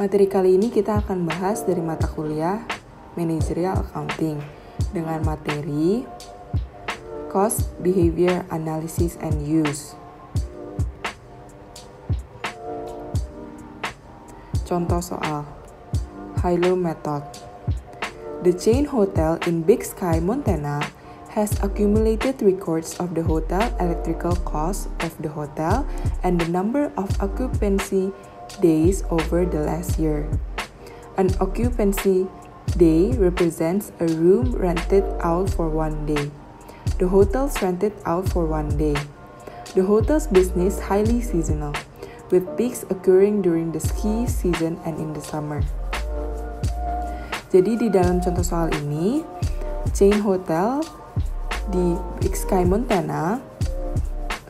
Materi kali ini kita akan bahas dari mata kuliah Managerial Accounting dengan materi Cost Behavior Analysis and Use. Contoh soal Hilo Method. The chain hotel in Big Sky, Montana has accumulated records of the hotel electrical costs of the hotel and the number of occupancy days over the last year. An occupancy day represents a room rented out for 1 day. The hotel's rented out for 1 day. The hotel's business highly seasonal, with peaks occurring during the ski season and in the summer. Jadi di dalam contoh soal ini, chain hotel di Big Sky, Montana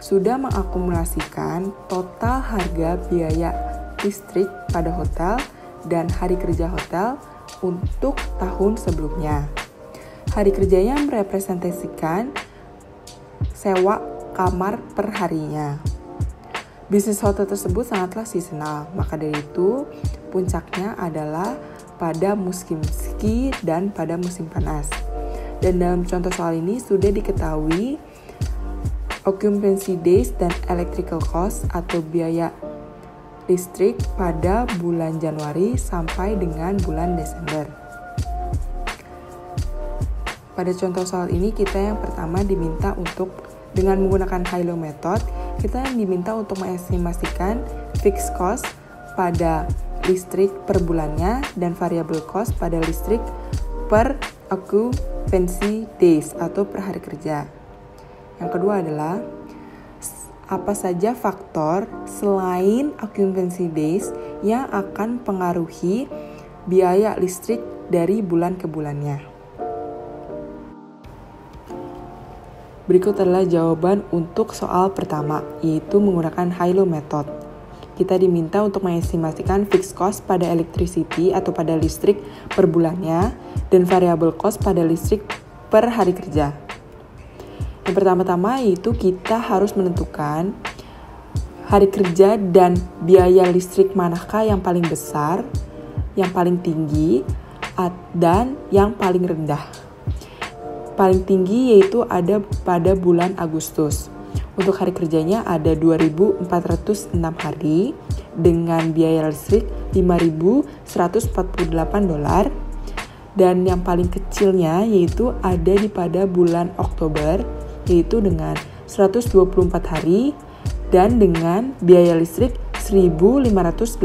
sudah mengakumulasikan total harga biaya listrik pada hotel dan hari kerja hotel untuk tahun sebelumnya. Hari kerjanya merepresentasikan sewa kamar per harinya. Bisnis hotel tersebut sangatlah seasonal, maka dari itu puncaknya adalah pada musim ski dan pada musim panas. Dan dalam contoh soal ini sudah diketahui occupancy days dan electrical cost atau biaya listrik pada bulan Januari sampai dengan bulan Desember. Pada contoh soal ini kita yang pertama diminta untuk dengan menggunakan Hilo Method, kita diminta untuk mengestimasikan fixed cost pada listrik per bulannya dan variable cost pada listrik per occupancy days atau per hari kerja. Yang kedua adalah apa saja faktor selain occupancy days yang akan pengaruhi biaya listrik dari bulan ke bulannya. Berikut adalah jawaban untuk soal pertama, yaitu menggunakan Hilo Method. Kita diminta untuk mengestimasikan fixed cost pada electricity atau pada listrik per bulannya dan variable cost pada listrik per hari kerja. Yang pertama-tama yaitu kita harus menentukan hari kerja dan biaya listrik manakah yang paling besar, yang paling tinggi, dan yang paling rendah. Paling tinggi yaitu ada pada bulan Agustus. Untuk hari kerjanya ada 2.406 hari dengan biaya listrik $5.148. Dan yang paling kecilnya yaitu ada di pada bulan Oktober, yaitu dengan 124 hari dan dengan biaya listrik $1.588.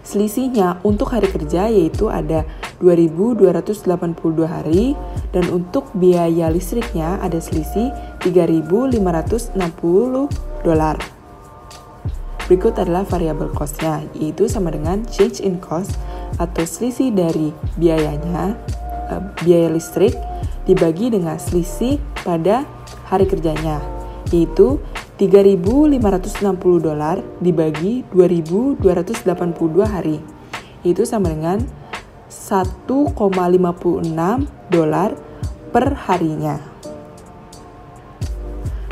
Selisihnya untuk hari kerja yaitu ada 2.282 hari dan untuk biaya listriknya ada selisih $3.560. Berikut adalah variable cost-nya, yaitu sama dengan change in cost atau selisih dari biayanya, biaya listrik dibagi dengan selisih pada hari kerjanya, yaitu $3.560 dibagi 2.282 hari, yaitu sama dengan $1,56 per harinya.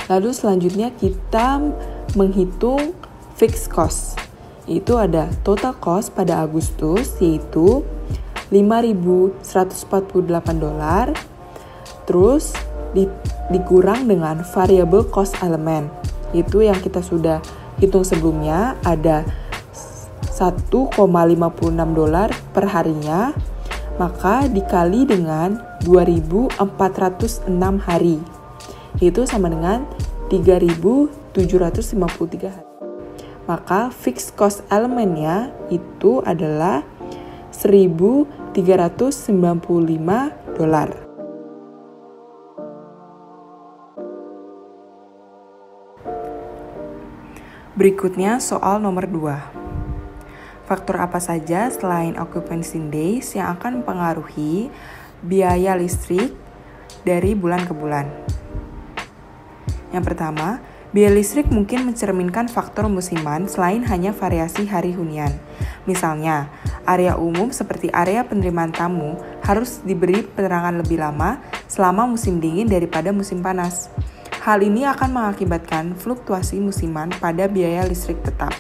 Lalu selanjutnya kita menghitung fixed cost, yaitu ada total cost pada Agustus yaitu $5.148, terus dikurang dengan variable cost element, itu yang kita sudah hitung sebelumnya ada $1,56 per harinya, maka dikali dengan 2.406 hari, itu sama dengan 3.753 hari. Maka fixed cost elemennya itu adalah $1.395. Berikutnya soal nomor 2. Faktor apa saja selain occupancy days yang akan mempengaruhi biaya listrik dari bulan ke bulan? Yang pertama, biaya listrik mungkin mencerminkan faktor musiman selain hanya variasi hari hunian. Misalnya, area umum seperti area penerimaan tamu harus diberi penerangan lebih lama selama musim dingin daripada musim panas. Hal ini akan mengakibatkan fluktuasi musiman pada biaya listrik tetap.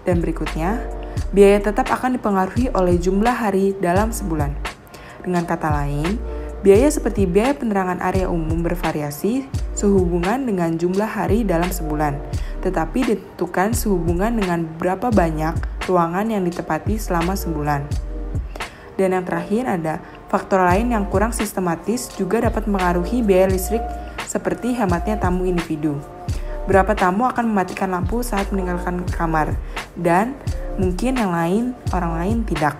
Dan berikutnya, biaya tetap akan dipengaruhi oleh jumlah hari dalam sebulan. Dengan kata lain, biaya seperti biaya penerangan area umum bervariasi sehubungan dengan jumlah hari dalam sebulan, tetapi ditentukan sehubungan dengan berapa banyak ruangan yang ditempati selama sebulan. Dan yang terakhir ada faktor lain yang kurang sistematis juga dapat mempengaruhi biaya listrik seperti hematnya tamu individu. Berapa tamu akan mematikan lampu saat meninggalkan kamar, dan mungkin orang lain tidak.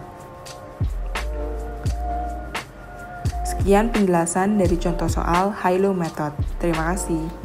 Sekian penjelasan dari contoh soal high-low method. Terima kasih.